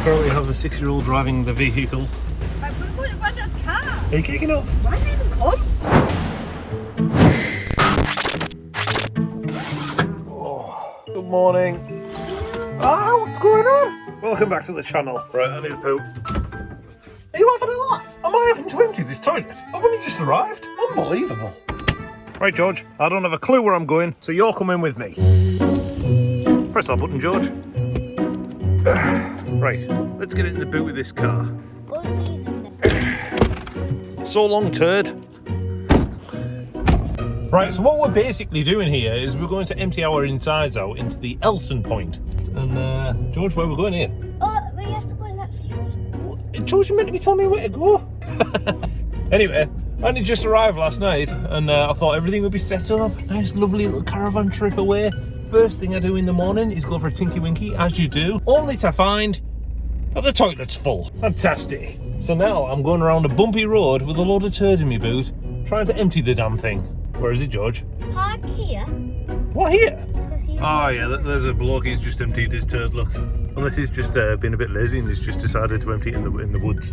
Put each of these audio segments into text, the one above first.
currently have a 6-year-old driving the vehicle. Right, we're going to Grandad's car. Are you kicking off? Why didn't even come? Oh, good morning. Ah, what's going on? Welcome back to the channel. Right, I need a poo. Are you having a laugh? Am I having to empty this toilet? I've only just arrived. Unbelievable. Right, George, I don't have a clue where I'm going, so you're coming with me. Press that button, George. Right, let's get in the boot of this car. So long, turd. Right, so what we're basically doing here is we're going to empty our insides out into the Elson point. And, George, where we're going here? Oh, we have to go in that field. George, you meant to be telling me where to go. Anyway, I only just arrived last night, and I thought everything would be set up. Nice, lovely little caravan trip away. First thing I do in the morning is go for a tinky winky, as you do, only to find that the toilet's full. Fantastic. So now I'm going around a bumpy road with a load of turd in my boot, trying to empty the damn thing. Where is it, George? Park here. What, here? Oh yeah, there's a bloke, he's just emptied his turd, look. Unless he's just been a bit lazy and he's just decided to empty it in the woods.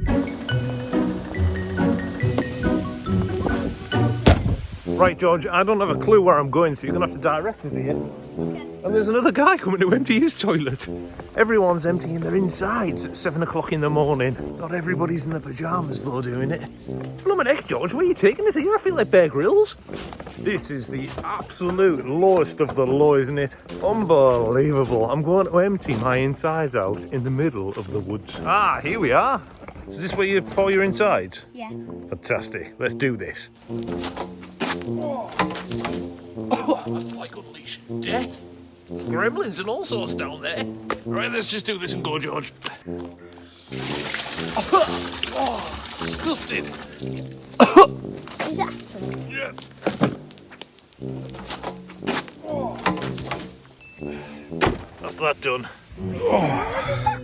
Right, George, I don't have a clue where I'm going, so you're going to have to direct us here. And there's another guy coming to empty his toilet. Everyone's emptying their insides at 7 o'clock in the morning. Not everybody's in their pyjamas, though, doing it. Blooming heck, George, where are you taking us here? I feel like Bear Grylls. This is the absolute lowest of the low, isn't it? Unbelievable. I'm going to empty my insides out in the middle of the woods. Ah, here we are. Is this where you pour your insides? Yeah. Fantastic. Let's do this. Oh, that's like unleashing death. Gremlins and all sorts down there. Right, let's just do this and go, George. Oh, disgusting. Is it actually? Yeah. Oh. That's that done. Oh.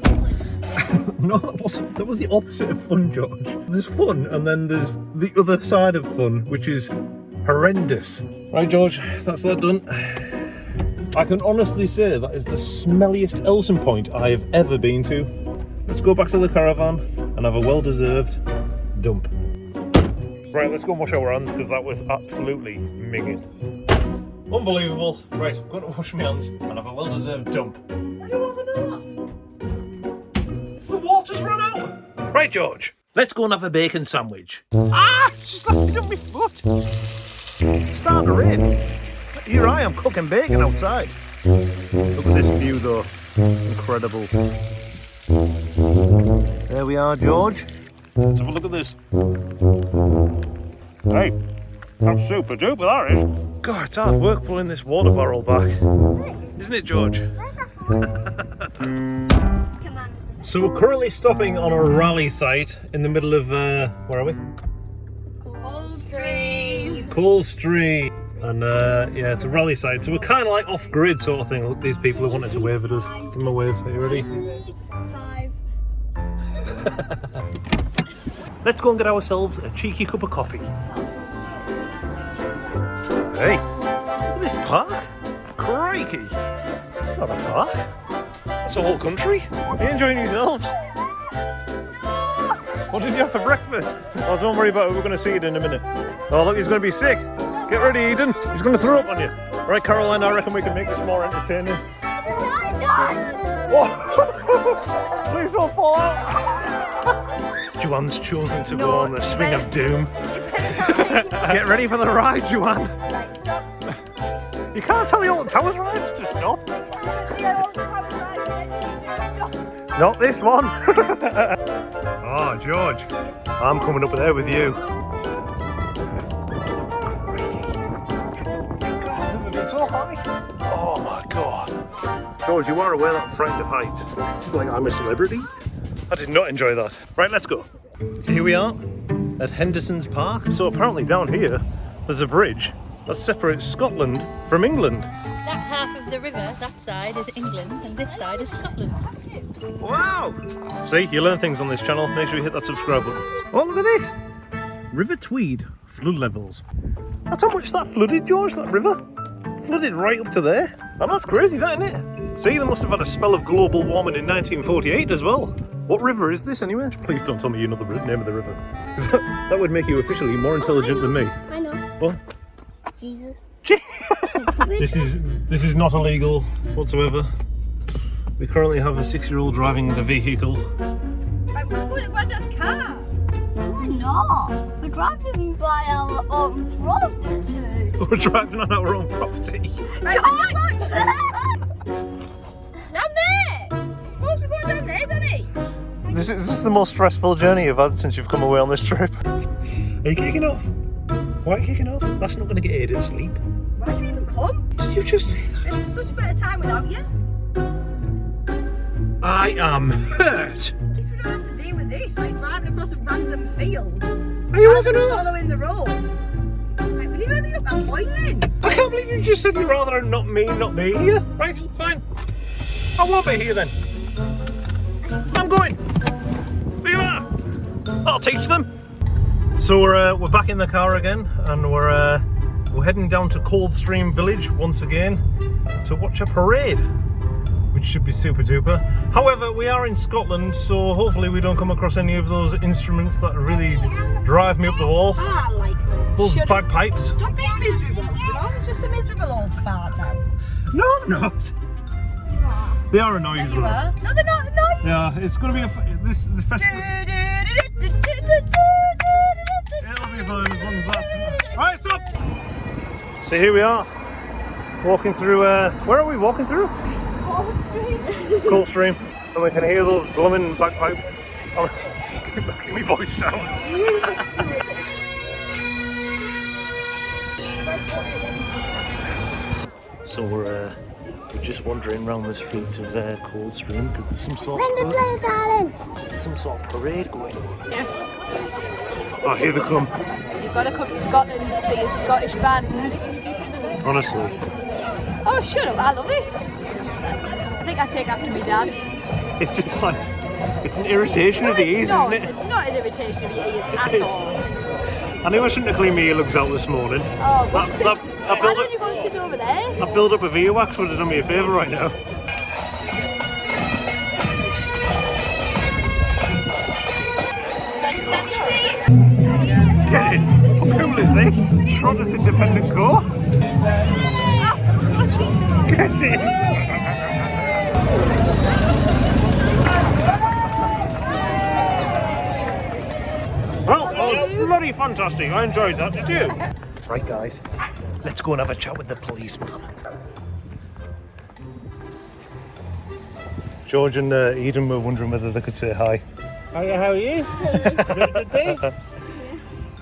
No, that was the opposite of fun, George. There's fun, and then there's the other side of fun, which is horrendous. Right, George, that's that done. I can honestly say that is the smelliest Elson point I have ever been to. Let's go back to the caravan and have a well-deserved dump. Right, let's go and wash our hands, because that was absolutely minging. Unbelievable. Right, I'm going to wash my hands and have a well-deserved dump. Are you having a laugh? The water's run out. Right, George, let's go and have a bacon sandwich. Ah, it's just landed on my foot. It's starting to rain. Here I am cooking bacon outside. Look at this view though. Incredible. There we are, George. Let's have a look at this. Hey, that's super duper, that is. God, it's hard work pulling this water barrel back. Isn't it, George? So we're currently stopping on a rally site in the middle of, where are we? Coldstream. Coldstream. And yeah, it's a rally site, so we're kind of like off-grid sort of thing. Look, these people who wanted to wave at us. Give them a wave. Are you ready? 5. Let's go and get ourselves a cheeky cup of coffee. Hey, look at this park. Crikey. It's not a park. That's a whole country. Are you enjoying yourselves? What did you have for breakfast? Oh, don't worry about it. We're going to see it in a minute. Oh, look, he's going to be sick. Get ready, Eden. He's going to throw up on you. Right, Caroline, I reckon we can make this more entertaining. Oh. Please don't fall out. Joanne's chosen to go on the swing of doom. Get ready for the ride, Joanne. You can't tell the old towers rides to stop. Not this one. Oh, George, I'm coming up there with you. So high. Oh my god. George, you are aware that I'm frightened of heights. This is like I'm a celebrity. I did not enjoy that. Right, let's go. Here we are at Henderson's Park. So apparently down here, there's a bridge that separates Scotland from England. That half of the river, that side is England and this side is Scotland. Wow! See, you learn things on this channel. Make sure you hit that subscribe button. Oh, look at this! River Tweed flood levels. That's how much that flooded, George, that river. Flooded right up to there. And that's crazy, that, isn't it? See, they must have had a spell of global warming in 1948 as well. What river is this anyway? Please don't tell me you know the name of the river. That would make you officially more intelligent than me. I know. What? Jesus. This is not illegal whatsoever. We currently have a 6-year-old driving the vehicle. Right, we're going to Granddad's car. We're not. We're driving by our own property. We're driving on our own property. Right, down there. Suppose we're going down there, Danny. This is the most stressful journey you've had since you've come away on this trip. Are you kicking off? Why are you kicking off? That's not going to get Ada to sleep. Why did you even come? Did you just say that? It's such better time without you. I am hurt. At least we don't have to deal with this, like driving across a random field. Are you having a... Following the road. Right, will you hurry up? I'm boiling. I can't believe you just said you'd rather not be here. Right, fine. I won't be here then. I'm going. See you later. I'll teach them. So we're back in the car again, and we're heading down to Coldstream village once again to watch a parade, which should be super duper. However, we are in Scotland, so hopefully we don't come across any of those instruments that really drive me up the wall. Ah, like them. Those bagpipes. Stop being miserable. You're always just a miserable old fart now. No, I'm not. They are annoying as You well. are. No, they're not annoying. Yeah, it's going to be this festival. It'll be fine as long as that's... Right, stop! So here we are, walking through, where are we walking through? Coldstream. And we can hear those blooming bagpipes. Oh, keep knocking my voice down. So we're just wandering around the streets of Coldstream because there's some sort of parade going on. Oh, here they come. You've got to come to Scotland to see a Scottish band. Honestly. Oh, shut up. I love it. I think I take after me dad. It's just like, it's an irritation of the ears, isn't it? It's not an irritation of your ears at It is. all. I knew I shouldn't have cleaned my earlugs out this morning. Oh, why built don't you go and sit over there? A build up of earwax would have done me a favour right now. Get in! How cool is this? Schroders Independent Corps? Get in! Well, that was bloody fantastic. I enjoyed that, did you? Right, guys, let's go and have a chat with the policeman. George and Eden were wondering whether they could say hi. Hiya, how are you? Good day?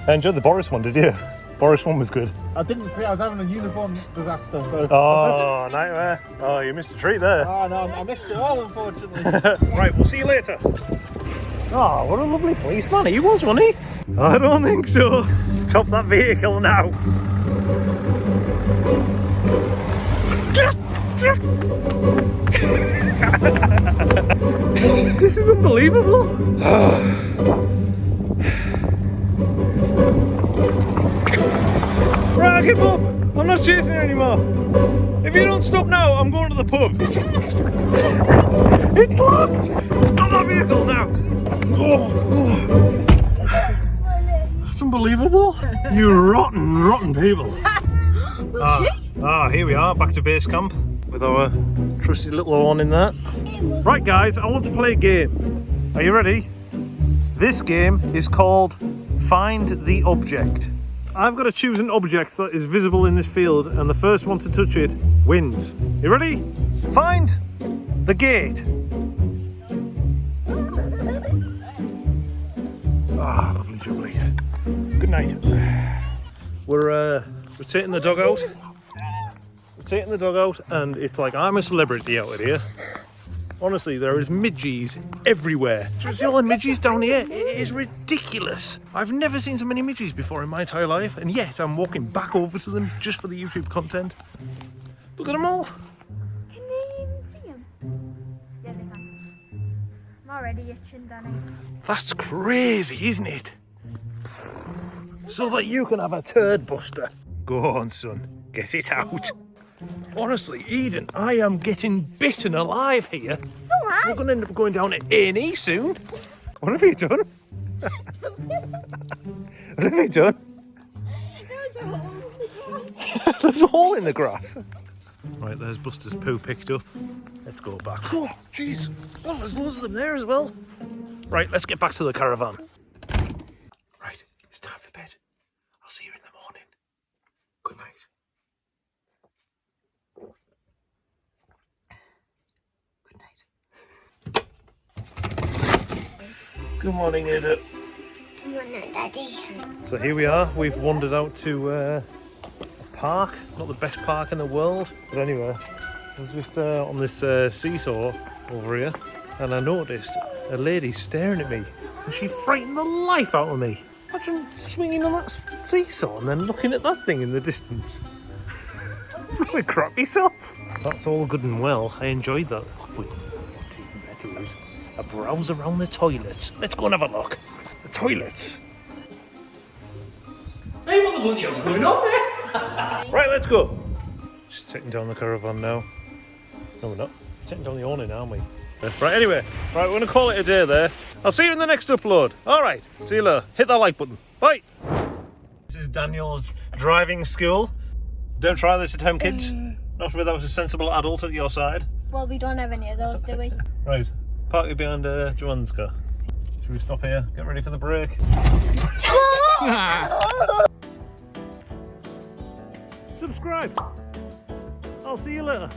I enjoyed the Boris one, did you? Boris one was good. I didn't see, I was having a uniform disaster, so... Oh, nightmare. Oh, you missed a treat there. Oh no, I missed it all, unfortunately. Right, we'll see you later. Oh, what a lovely policeman he was, wasn't he? I don't think so. Stop that vehicle now. This is unbelievable. Right, give up. I'm not chasing you anymore. If you don't stop now, I'm going to the pub. It's locked. Stop that vehicle now. Oh. That's unbelievable. You rotten people. Will she? Here we are, back to base camp with our trusty little one in there. Right, guys, I want to play a game. Are you ready? This game is called Find the Object. I've got to choose an object that is visible in this field, and the first one to touch it wins. You ready? Find the gate. Ah, lovely jubbly. Good night. We're taking the dog out. We're taking the dog out, and it's like I'm a celebrity out here. Honestly, there is midgies everywhere. Do you see all the midgies down here? It is ridiculous. I've never seen so many midgies before in my entire life, and yet I'm walking back over to them just for the YouTube content. Look at them all. Can they even see him? Yeah, they can. I'm already itching, Danny. That's crazy, isn't it? So that you can have a turd buster. Go on, son. Get it out. Honestly, Eden, I am getting bitten alive here. So We're going to end up going down to A&E soon. What have you done? What have you done? There's a hole in the grass. Right, there's Buster's poo picked up. Let's go back. Oh, jeez. Oh, there's loads of them there as well. Right, let's get back to the caravan. Right, it's time for bed. I'll see you in the morning. Good night. Good night. Good morning, Ada. Good morning, Daddy. So here we are. We've wandered out to a park. Not the best park in the world, but anyway, I was just on this seesaw over here, and I noticed a lady staring at me, and she frightened the life out of me. Imagine swinging on that seesaw and then looking at that thing in the distance. You would crap yourself. That's all good and well. I enjoyed that. But what's even better is a browse around the toilets. Let's go and have a look. The toilets. Hey, what the bloody hell's going on there? Right, let's go. Just taking down the caravan now. No, we're not. Taking down the awning, aren't we? Right, anyway. Right, we're going to call it a day there. I'll see you in the next upload. All right, see you later. Hit that like button. Bye. This is Daniel's driving school. Don't try this at home, kids. Not without a sensible adult at your side. Well, we don't have any of those, do we? Right, park you behind Joanne's car. Should we stop here? Get ready for the break. Subscribe. I'll see you later.